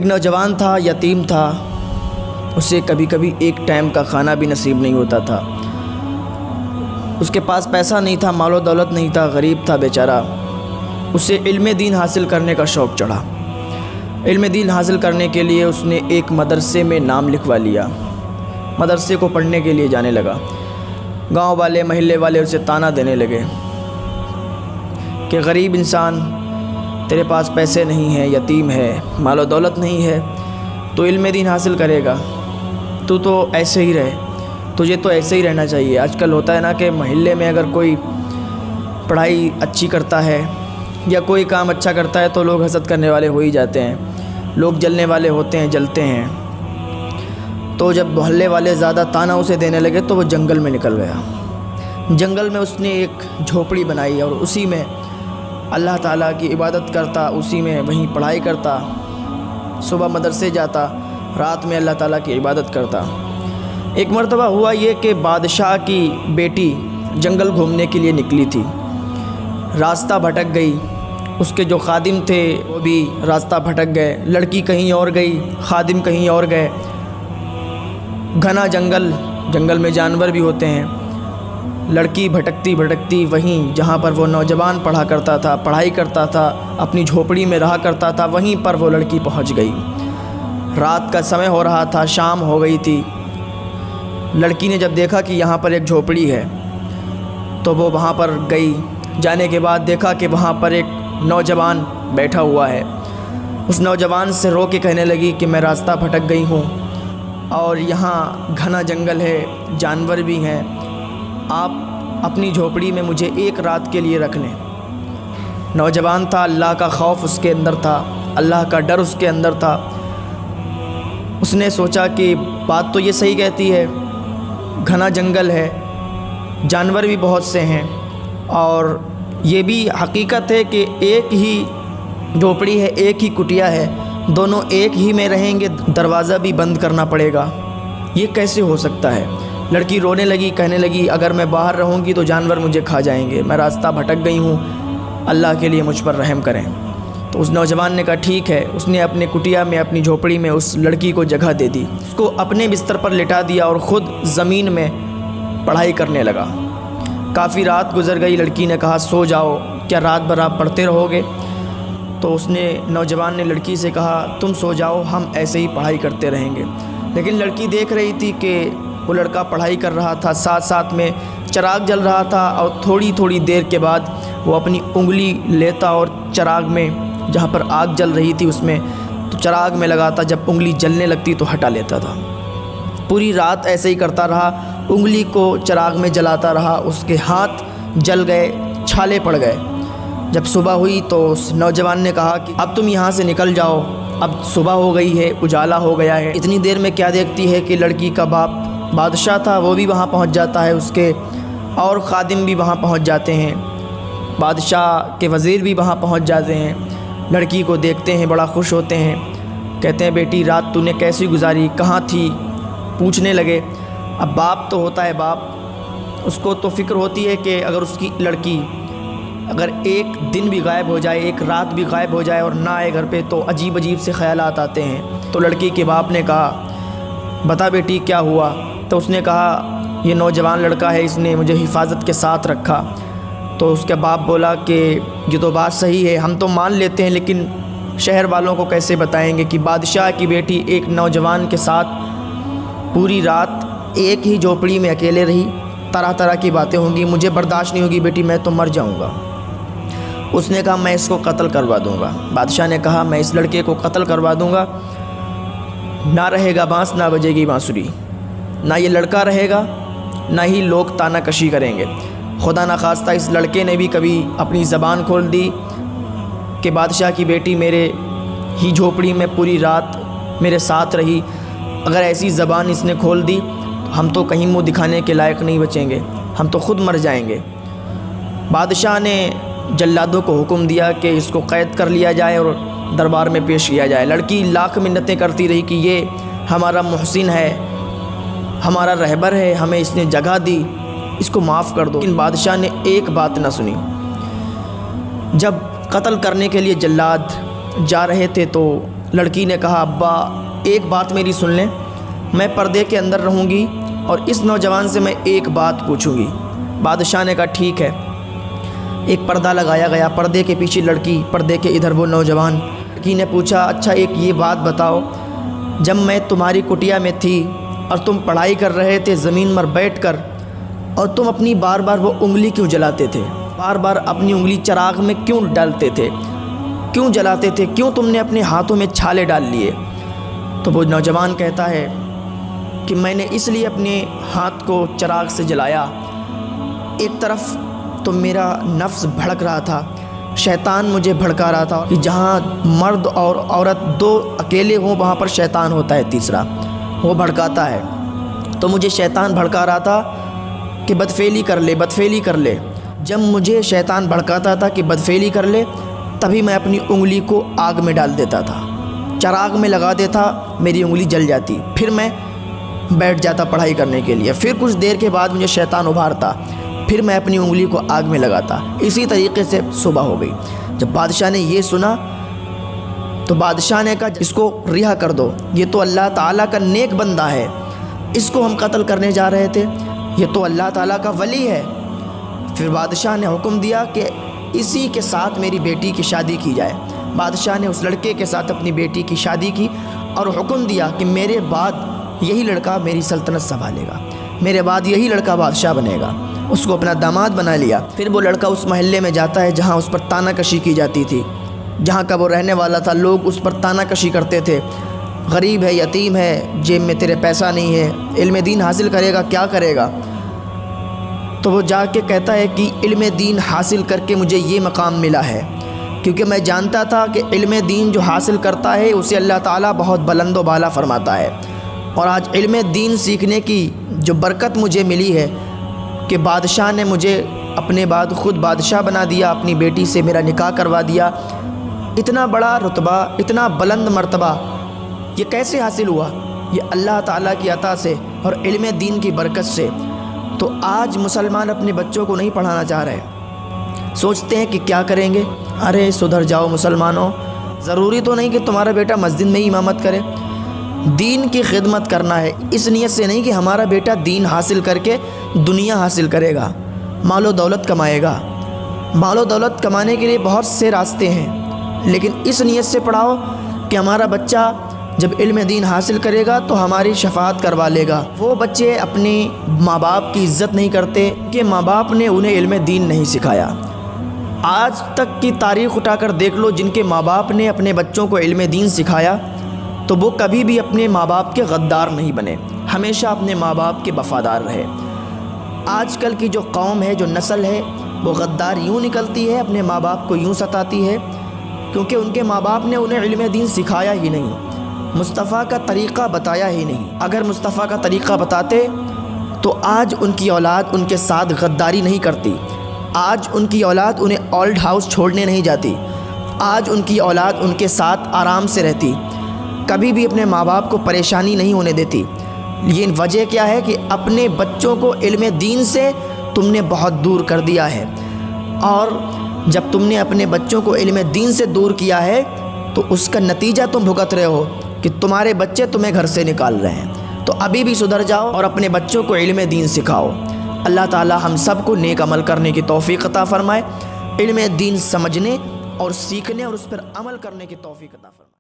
نوجوان تھا، یتیم تھا، اسے کبھی کبھی ایک ٹائم کا کھانا بھی نصیب نہیں ہوتا تھا۔ اس کے پاس پیسہ نہیں تھا، مال و دولت نہیں تھا، غریب تھا بیچارہ۔ اسے علم دین حاصل کرنے کا شوق چڑھا۔ علم دین حاصل کرنے کے لیے اس نے ایک مدرسے میں نام لکھوا لیا، مدرسے کو پڑھنے کے لیے جانے لگا۔ گاؤں والے، محلے والے اسے طعنہ دینے لگے کہ غریب انسان، تیرے پاس پیسے نہیں ہیں، یتیم ہے، مال و دولت نہیں ہے، تو علم دین حاصل کرے گا، تو ایسے ہی رہے، تجھے تو ایسے ہی رہنا چاہیے۔ آج کل ہوتا ہے نا کہ محلے میں اگر کوئی پڑھائی اچھی کرتا ہے یا کوئی کام اچھا کرتا ہے تو لوگ حسد کرنے والے ہو ہی جاتے ہیں، لوگ جلنے والے ہوتے ہیں، جلتے ہیں۔ تو جب محلے والے زیادہ طعنہ اسے دینے لگے تو وہ جنگل میں نکل گیا۔ جنگل میں اس نے ایک جھوپڑی بنائی اور اسی میں اللہ تعالیٰ کی عبادت کرتا، اسی میں وہیں پڑھائی کرتا، صبح مدرسے جاتا، رات میں اللہ تعالیٰ کی عبادت کرتا۔ ایک مرتبہ ہوا یہ کہ بادشاہ کی بیٹی جنگل گھومنے کے لیے نکلی تھی، راستہ بھٹک گئی۔ اس کے جو خادم تھے وہ بھی راستہ بھٹک گئے، لڑکی کہیں اور گئی، خادم کہیں اور گئے۔ گھنا جنگل میں جانور بھی ہوتے ہیں۔ لڑکی بھٹکتی بھٹکتی وہیں جہاں پر وہ نوجوان پڑھا کرتا تھا، پڑھائی کرتا تھا، اپنی جھوپڑی میں رہا کرتا تھا، وہیں پر وہ لڑکی پہنچ گئی۔ رات کا سمے ہو رہا تھا، شام ہو گئی تھی۔ لڑکی نے جب دیکھا کہ یہاں پر ایک جھوپڑی ہے تو وہ وہاں پر گئی۔ جانے کے بعد دیکھا کہ وہاں پر ایک نوجوان بیٹھا ہوا ہے۔ اس نوجوان سے رو کے کہنے لگی کہ میں راستہ بھٹک گئی ہوں اور یہاں گھنا جنگل ہے، جانور بھی ہیں، آپ اپنی جھوپڑی میں مجھے ایک رات کے لیے رکھ لیں۔ نوجوان تھا، اللہ کا خوف اس کے اندر تھا، اللہ کا ڈر اس کے اندر تھا۔ اس نے سوچا کہ بات تو یہ صحیح کہتی ہے، گھنا جنگل ہے، جانور بھی بہت سے ہیں، اور یہ بھی حقیقت ہے کہ ایک ہی جھوپڑی ہے، ایک ہی کٹیا ہے، دونوں ایک ہی میں رہیں گے، دروازہ بھی بند کرنا پڑے گا، یہ کیسے ہو سکتا ہے؟ لڑکی رونے لگی، کہنے لگی اگر میں باہر رہوں گی تو جانور مجھے کھا جائیں گے، میں راستہ بھٹک گئی ہوں، اللہ کے لیے مجھ پر رحم کریں۔ تو اس نوجوان نے کہا ٹھیک ہے۔ اس نے اپنے کٹیا میں، اپنی جھوپڑی میں اس لڑکی کو جگہ دے دی، اس کو اپنے بستر پر لٹا دیا اور خود زمین میں پڑھائی کرنے لگا۔ کافی رات گزر گئی، لڑکی نے کہا سو جاؤ، کیا رات بھر آپ پڑھتے رہو گے؟ تو اس نے، نوجوان نے لڑکی سے کہا تم سو جاؤ، ہم ایسے ہی پڑھائی کرتے رہیں گے۔ لیکن لڑکی دیکھ رہی تھی کہ وہ لڑکا پڑھائی کر رہا تھا، ساتھ ساتھ میں چراغ جل رہا تھا، اور تھوڑی تھوڑی دیر کے بعد وہ اپنی انگلی لیتا اور چراغ میں، جہاں پر آگ جل رہی تھی اس میں، تو چراغ میں لگاتا، جب انگلی جلنے لگتی تو ہٹا لیتا تھا۔ پوری رات ایسے ہی کرتا رہا، انگلی کو چراغ میں جلاتا رہا، اس کے ہاتھ جل گئے، چھالے پڑ گئے۔ جب صبح ہوئی تو اس نوجوان نے کہا کہ اب تم یہاں سے نکل جاؤ، اب صبح ہو گئی ہے، اجالا ہو گیا ہے۔ اتنی دیر میں کیا دیکھتی ہے کہ لڑکی کا باپ بادشاہ تھا، وہ بھی وہاں پہنچ جاتا ہے، اس کے اور خادم بھی وہاں پہنچ جاتے ہیں، بادشاہ کے وزیر بھی وہاں پہنچ جاتے ہیں۔ لڑکی کو دیکھتے ہیں، بڑا خوش ہوتے ہیں، کہتے ہیں بیٹی رات تو نے کیسی گزاری، کہاں تھی؟ پوچھنے لگے۔ اب باپ تو ہوتا ہے باپ، اس کو تو فکر ہوتی ہے کہ اگر اس کی لڑکی اگر ایک دن بھی غائب ہو جائے، ایک رات بھی غائب ہو جائے اور نہ آئے گھر پہ تو عجیب عجیب سے خیالات آتے ہیں۔ تو لڑکی کے باپ نے کہا بتا بیٹی کیا ہوا؟ تو اس نے کہا یہ نوجوان لڑکا ہے، اس نے مجھے حفاظت کے ساتھ رکھا۔ تو اس کے باپ بولا کہ یہ تو بات صحیح ہے، ہم تو مان لیتے ہیں، لیکن شہر والوں کو کیسے بتائیں گے کہ بادشاہ کی بیٹی ایک نوجوان کے ساتھ پوری رات ایک ہی جھوپڑی میں اکیلے رہی، طرح طرح کی باتیں ہوں گی، مجھے برداشت نہیں ہوگی بیٹی، میں تو مر جاؤں گا۔ اس نے کہا میں اس کو قتل کروا دوں گا۔ بادشاہ نے کہا میں اس لڑکے کو قتل کروا دوں گا، نہ رہے گا بانس، نہ بجے گی بانسری، نہ یہ لڑکا رہے گا، نہ ہی لوگ طعنہ کشی کریں گے۔ خدا نخواستہ اس لڑکے نے بھی کبھی اپنی زبان کھول دی کہ بادشاہ کی بیٹی میرے ہی جھوپڑی میں پوری رات میرے ساتھ رہی، اگر ایسی زبان اس نے کھول دی تو ہم تو کہیں منہ دکھانے کے لائق نہیں بچیں گے، ہم تو خود مر جائیں گے۔ بادشاہ نے جلادوں کو حکم دیا کہ اس کو قید کر لیا جائے اور دربار میں پیش کیا جائے۔ لڑکی لاکھ منتیں کرتی رہی کہ یہ ہمارا محسن ہے، ہمارا رہبر ہے، ہمیں اس نے جگہ دی، اس کو معاف کر دو۔ لیکن بادشاہ نے ایک بات نہ سنی۔ جب قتل کرنے کے لیے جلاد جا رہے تھے تو لڑکی نے کہا ابا ایک بات میری سن لیں، میں پردے کے اندر رہوں گی اور اس نوجوان سے میں ایک بات پوچھوں گی۔ بادشاہ نے کہا ٹھیک ہے۔ ایک پردہ لگایا گیا، پردے کے پیچھے لڑکی، پردے کے ادھر وہ نوجوان۔ لڑکی نے پوچھا اچھا ایک یہ بات بتاؤ، جب میں تمہاری کٹیا میں تھی اور تم پڑھائی کر رہے تھے زمین پر بیٹھ کر، اور تم اپنی بار بار وہ انگلی کیوں جلاتے تھے؟ بار بار اپنی انگلی چراغ میں کیوں ڈالتے تھے؟ کیوں جلاتے تھے؟ کیوں تم نے اپنے ہاتھوں میں چھالے ڈال لیے؟ تو وہ نوجوان کہتا ہے کہ میں نے اس لیے اپنے ہاتھ کو چراغ سے جلایا، ایک طرف تو میرا نفس بھڑک رہا تھا، شیطان مجھے بھڑکا رہا تھا کہ جہاں مرد اور عورت دو اکیلے ہوں وہاں پر شیطان ہوتا ہے تیسرا، وہ بھڑکاتا ہے۔ تو مجھے شیطان بھڑکا رہا تھا کہ بدفعلی کر لے، بدفعلی کر لے۔ جب مجھے شیطان بھڑکاتا تھا کہ بدفعلی کر لے، تبھی میں اپنی انگلی کو آگ میں ڈال دیتا تھا، چراغ میں لگا دیتا، میری انگلی جل جاتی، پھر میں بیٹھ جاتا پڑھائی کرنے کے لیے۔ پھر کچھ دیر کے بعد مجھے شیطان ابھارتا، پھر میں اپنی انگلی کو آگ میں لگاتا۔ اسی طریقے سے صبح ہو گئی۔ جب بادشاہ نے یہ سنا تو بادشاہ نے کہا اس کو رہا کر دو، یہ تو اللہ تعالیٰ کا نیک بندہ ہے، اس کو ہم قتل کرنے جا رہے تھے، یہ تو اللہ تعالیٰ کا ولی ہے۔ پھر بادشاہ نے حکم دیا کہ اسی کے ساتھ میری بیٹی کی شادی کی جائے۔ بادشاہ نے اس لڑکے کے ساتھ اپنی بیٹی کی شادی کی اور حکم دیا کہ میرے بعد یہی لڑکا میری سلطنت سنبھالے گا، میرے بعد یہی لڑکا بادشاہ بنے گا۔ اس کو اپنا داماد بنا لیا۔ پھر وہ لڑکا اس محلے میں جاتا ہے جہاں اس پر تانا کشی کی جاتی تھی، جہاں کا وہ رہنے والا تھا، لوگ اس پر تانا کشی کرتے تھے، غریب ہے، یتیم ہے، جیب میں تیرے پیسہ نہیں ہے، علم دین حاصل کرے گا کیا کرے گا؟ تو وہ جا کے کہتا ہے کہ علم دین حاصل کر کے مجھے یہ مقام ملا ہے، کیونکہ میں جانتا تھا کہ علم دین جو حاصل کرتا ہے اسے اللہ تعالیٰ بہت بلند و بالا فرماتا ہے۔ اور آج علم دین سیکھنے کی جو برکت مجھے ملی ہے کہ بادشاہ نے مجھے اپنے بعد خود بادشاہ بنا دیا، اپنی بیٹی سے میرا نکاح کروا دیا، اتنا بڑا رتبہ، اتنا بلند مرتبہ یہ کیسے حاصل ہوا؟ یہ اللہ تعالیٰ کی عطا سے اور علم دین کی برکت سے۔ تو آج مسلمان اپنے بچوں کو نہیں پڑھانا چاہ رہے، سوچتے ہیں کہ کیا کریں گے۔ ارے سدھر جاؤ مسلمانوں، ضروری تو نہیں کہ تمہارا بیٹا مسجد میں ہی امامت کرے، دین کی خدمت کرنا ہے، اس نیت سے نہیں کہ ہمارا بیٹا دین حاصل کر کے دنیا حاصل کرے گا، مال و دولت کمائے گا۔ مال و دولت کمانے کے لیے بہت سے راستے ہیں، لیکن اس نیت سے پڑھاؤ کہ ہمارا بچہ جب علم دین حاصل کرے گا تو ہماری شفاعت کروا لے گا۔ وہ بچے اپنے ماں باپ کی عزت نہیں کرتے کہ ماں باپ نے انہیں علم دین نہیں سکھایا۔ آج تک کی تاریخ اٹھا کر دیکھ لو، جن کے ماں باپ نے اپنے بچوں کو علم دین سکھایا تو وہ کبھی بھی اپنے ماں باپ کے غدار نہیں بنے، ہمیشہ اپنے ماں باپ کے وفادار رہے۔ آج کل کی جو قوم ہے، جو نسل ہے، وہ غدار یوں نکلتی ہے، اپنے ماں باپ کو یوں ستاتی ہے کیونکہ ان کے ماں باپ نے انہیں علم دین سکھایا ہی نہیں، مصطفیٰ کا طریقہ بتایا ہی نہیں۔ اگر مصطفیٰ کا طریقہ بتاتے تو آج ان کی اولاد ان کے ساتھ غداری نہیں کرتی، آج ان کی اولاد انہیں اولڈ ہاؤس چھوڑنے نہیں جاتی، آج ان کی اولاد ان کے ساتھ آرام سے رہتی، کبھی بھی اپنے ماں باپ کو پریشانی نہیں ہونے دیتی۔ یہ وجہ کیا ہے کہ اپنے بچوں کو علم دین سے تم نے بہت دور کر دیا ہے، اور جب تم نے اپنے بچوں کو علم دین سے دور کیا ہے تو اس کا نتیجہ تم بھگت رہے ہو کہ تمہارے بچے تمہیں گھر سے نکال رہے ہیں۔ تو ابھی بھی سدھر جاؤ اور اپنے بچوں کو علم دین سکھاؤ۔ اللہ تعالی ہم سب کو نیک عمل کرنے کی توفیق عطا فرمائے، علم دین سمجھنے اور سیکھنے اور اس پر عمل کرنے کی توفیق عطا فرمائے۔